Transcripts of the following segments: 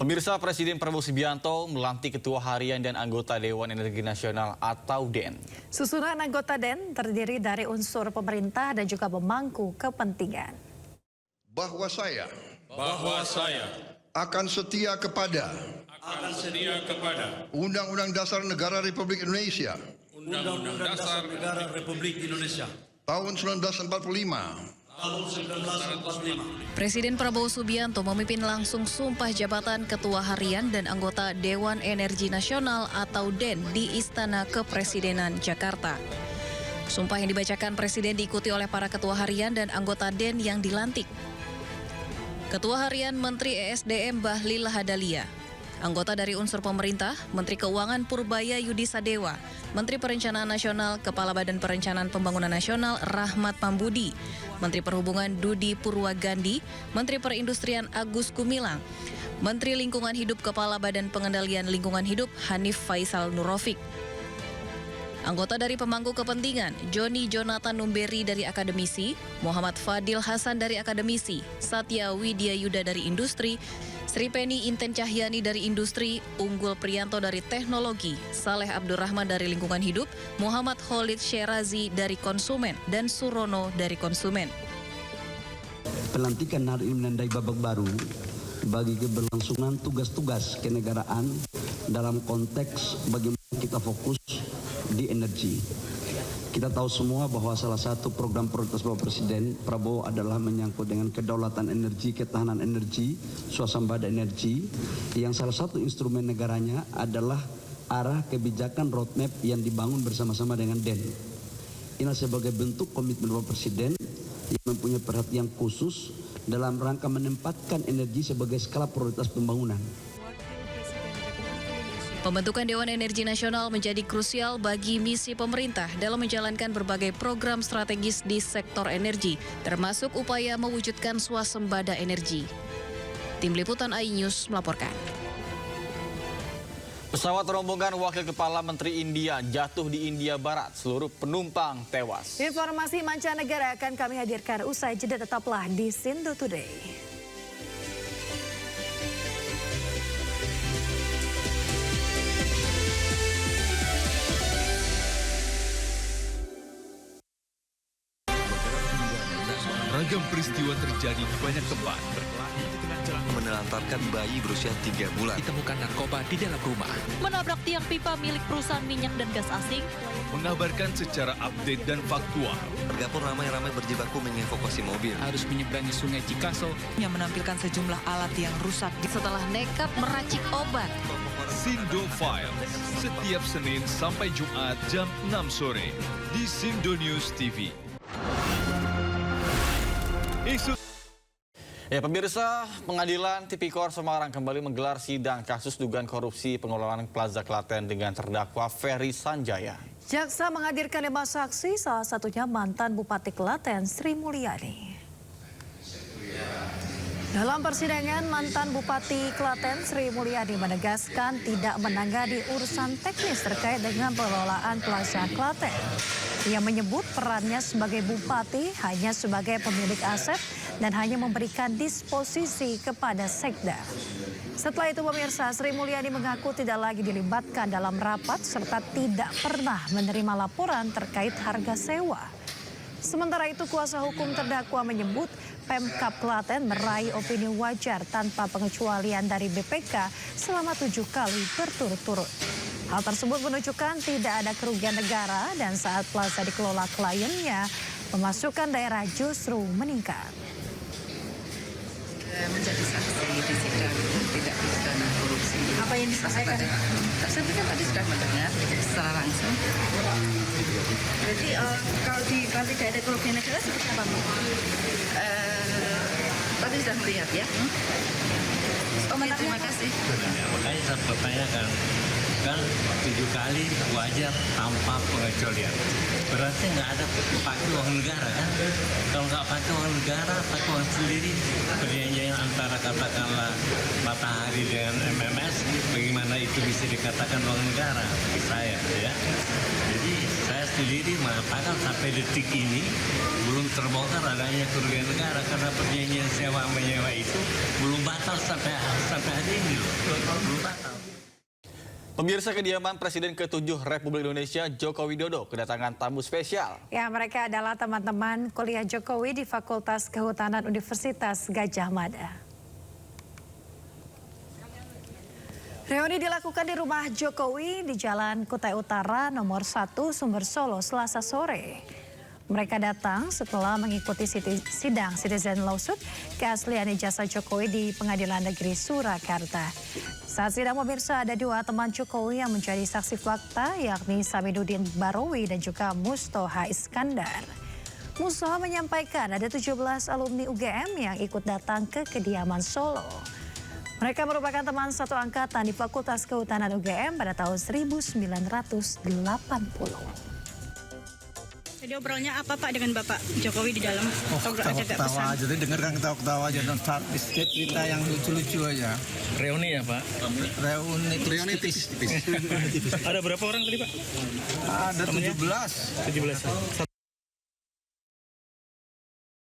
Pemirsa, Presiden Prabowo Subianto melantik Ketua Harian dan anggota Dewan Energi Nasional atau DEN. Susunan anggota DEN terdiri dari unsur pemerintah dan juga pemangku kepentingan. Bahwa saya akan setia kepada Undang-Undang Dasar Negara Republik Indonesia Undang-Undang Dasar Negara Republik Indonesia tahun 1945. Presiden Prabowo Subianto memimpin langsung sumpah jabatan Ketua Harian dan anggota Dewan Energi Nasional atau DEN di Istana Kepresidenan Jakarta. Sumpah yang dibacakan Presiden diikuti oleh para Ketua Harian dan anggota DEN yang dilantik. Ketua Harian Menteri ESDM Bahlil Lahadalia. Anggota dari unsur pemerintah, Menteri Keuangan Purbaya Yudi Sadewa, Menteri Perencanaan Nasional, Kepala Badan Perencanaan Pembangunan Nasional Rahmat Pambudi, Menteri Perhubungan Dudi Purwagandi, Menteri Perindustrian Agus Gumilang, Menteri Lingkungan Hidup Kepala Badan Pengendalian Lingkungan Hidup Hanif Faisal Nurofik. Anggota dari pemangku kepentingan, Joni Jonathan Numberi dari akademisi, Muhammad Fadil Hasan dari akademisi, Satya Widya Yuda dari industri, Sri Penny Inten Cahyani dari industri, Unggul Priyanto dari teknologi, Saleh Abdurrahman dari lingkungan hidup, Muhammad Khalid Syerazi dari konsumen, dan Surono dari konsumen. Pelantikan hari ini menandai babak baru bagi keberlangsungan tugas-tugas kenegaraan dalam konteks bagaimana kita fokus di energi. Kita tahu semua bahwa salah satu program prioritas Bapak Presiden Prabowo adalah menyangkut dengan kedaulatan energi, ketahanan energi, swasembada energi, yang salah satu instrumen negaranya adalah arah kebijakan roadmap yang dibangun bersama-sama dengan DEN. Ini sebagai bentuk komitmen Bapak Presiden yang mempunyai perhatian khusus dalam rangka menempatkan energi sebagai skala prioritas pembangunan. Pembentukan Dewan Energi Nasional menjadi krusial bagi misi pemerintah dalam menjalankan berbagai program strategis di sektor energi, termasuk upaya mewujudkan swasembada energi. Tim Liputan iNews melaporkan. Pesawat rombongan Wakil Kepala Menteri India jatuh di India Barat. Seluruh penumpang tewas. Informasi mancanegara akan kami hadirkan usai jeda, tetaplah di Sindo Today. Ragam peristiwa terjadi di banyak tempat. Menelantarkan bayi berusia 3 bulan. Ditemukan narkoba di dalam rumah. Menabrak tiang pipa milik perusahaan minyak dan gas asing. Mengabarkan secara update dan faktual. Warga pun ramai-ramai berjibaku mengevakuasi mobil. Harus menyeberangi sungai Cikaso. Yang menampilkan sejumlah alat yang rusak. Setelah nekat meracik obat. Sindo Files, setiap Senin sampai Jumat jam 6 sore di Sindo News TV. Ya, pemirsa, Pengadilan Tipikor Semarang kembali menggelar sidang kasus dugaan korupsi pengelolaan Plaza Klaten dengan terdakwa Ferry Sanjaya. Jaksa menghadirkan 5 saksi, salah satunya mantan Bupati Klaten Sri Mulyani. Dalam persidangan, mantan Bupati Klaten Sri Mulyani menegaskan tidak menangani urusan teknis terkait dengan pengelolaan Plaza Klaten. Ia menyebut perannya sebagai bupati hanya sebagai pemilik aset dan hanya memberikan disposisi kepada sekda. Setelah itu, pemirsa, Sri Mulyani mengaku tidak lagi dilibatkan dalam rapat serta tidak pernah menerima laporan terkait harga sewa. Sementara itu, kuasa hukum terdakwa menyebut Pemkab Klaten meraih opini wajar tanpa pengecualian dari BPK selama 7 kali berturut-turut. Hal tersebut menunjukkan tidak ada kerugian negara dan saat plaza dikelola kliennya, pemasukan daerah justru meningkat. Menjadi saksi di sidang tidak pidana korupsi. Apa yang disampaikan? Saya kan tadi sudah mendengar secara langsung. Jadi kalau nanti tidak ada kerugian negara seperti apa, Bu? Tadi sudah melihat ya. Oke, terima kasih. Makanya saya bertanyakan kan 7 kali wajar tanpa pengecualian. Berarti nggak ada pakai uang negara kan? Kalau nggak pakai uang negara, pakai uang sendiri, perjanjian antara katakanlah Matahari dengan MMS, bagaimana itu bisa dikatakan uang negara bagi saya ya. Jadi saya sendiri mengatakan sampai detik ini belum terbongkar adanya kerugian negara karena perjanjian sewa menyewa itu belum batal sampai hari ini loh. Belum batal. Pemirsa, kediaman Presiden ke-7 Republik Indonesia Joko Widodo kedatangan tamu spesial. Ya, mereka adalah teman-teman kuliah Jokowi di Fakultas Kehutanan Universitas Gadjah Mada. Reuni dilakukan di rumah Jokowi di Jalan Kutai Utara nomor 1 Sumber Solo Selasa sore. Mereka datang setelah mengikuti sidang Citizen Lawsuit keaslian ijazah Jokowi di Pengadilan Negeri Surakarta. Saat sidang, pemirsa, ada 2 teman Jokowi yang menjadi saksi fakta, yakni Samiduddin Barowi dan juga Mustoha Iskandar. Mustoha menyampaikan ada 17 alumni UGM yang ikut datang ke kediaman Solo. Mereka merupakan teman satu angkatan di Fakultas Kehutanan UGM pada tahun 1980. Jadi obrolnya apa Pak dengan Bapak Jokowi di dalam? Ketawa aja, dengar kan ketawa aja, cerita yang lucu-lucu aja. Reuni ya Pak? Reuni tipis. Ada berapa orang tadi Pak? Ada 17.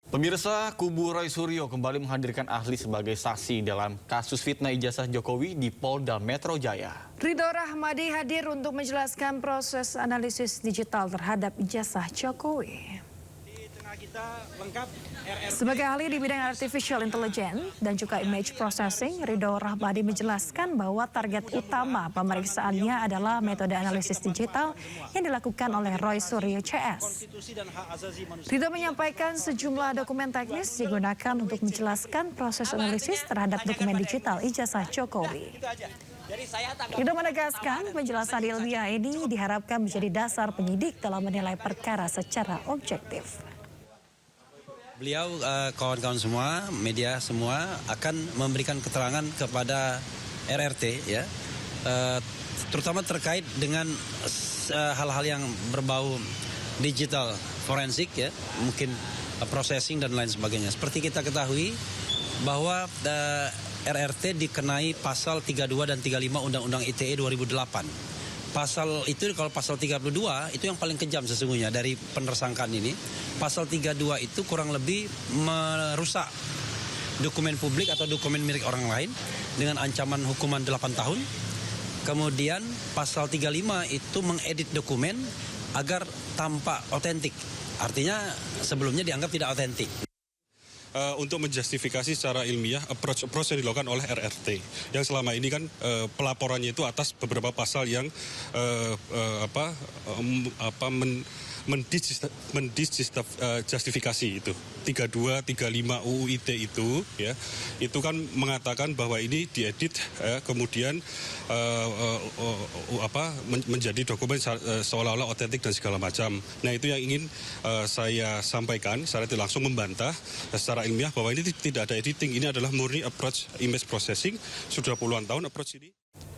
Pemirsa, kubu Roy Suryo kembali menghadirkan ahli sebagai saksi dalam kasus fitnah ijazah Jokowi di Polda Metro Jaya. Ridho Rahmadi hadir untuk menjelaskan proses analisis digital terhadap ijazah Jokowi. Sebagai ahli di bidang artificial intelligence dan juga image processing, Ridho Rahmadi menjelaskan bahwa target utama pemeriksaannya adalah metode analisis digital yang dilakukan oleh Roy Suryo CS. Ridho menyampaikan sejumlah dokumen teknis digunakan untuk menjelaskan proses analisis terhadap dokumen digital ijazah Jokowi. Ridho menegaskan penjelasan ilmiah ini diharapkan menjadi dasar penyidik dalam menilai perkara secara objektif. Beliau, kawan-kawan semua, media semua akan memberikan keterangan kepada RRT, ya, terutama terkait dengan hal-hal yang berbau digital forensik, ya, mungkin processing dan lain sebagainya. Seperti kita ketahui bahwa RRT dikenai pasal 32 dan 35 Undang-Undang ITE 2008. Pasal itu, kalau pasal 32 itu yang paling kejam sesungguhnya dari penersangkaan ini. Pasal 32 itu kurang lebih merusak dokumen publik atau dokumen milik orang lain dengan ancaman hukuman 8 tahun. Kemudian pasal 35 itu mengedit dokumen agar tampak otentik. Artinya sebelumnya dianggap tidak otentik. Untuk menjustifikasi secara ilmiah approach yang dilakukan oleh RRT yang selama ini kan pelaporannya itu atas beberapa pasal yang menjustifikasi itu 32, 35 UU ITE itu, ya, itu kan mengatakan bahwa ini diedit, kemudian menjadi dokumen seolah-olah otentik dan segala macam. Nah, itu yang ingin saya sampaikan secara langsung membantah secara ilmiah bahwa ini tidak ada editing, ini adalah murni approach image processing, sudah puluhan tahun approach ini.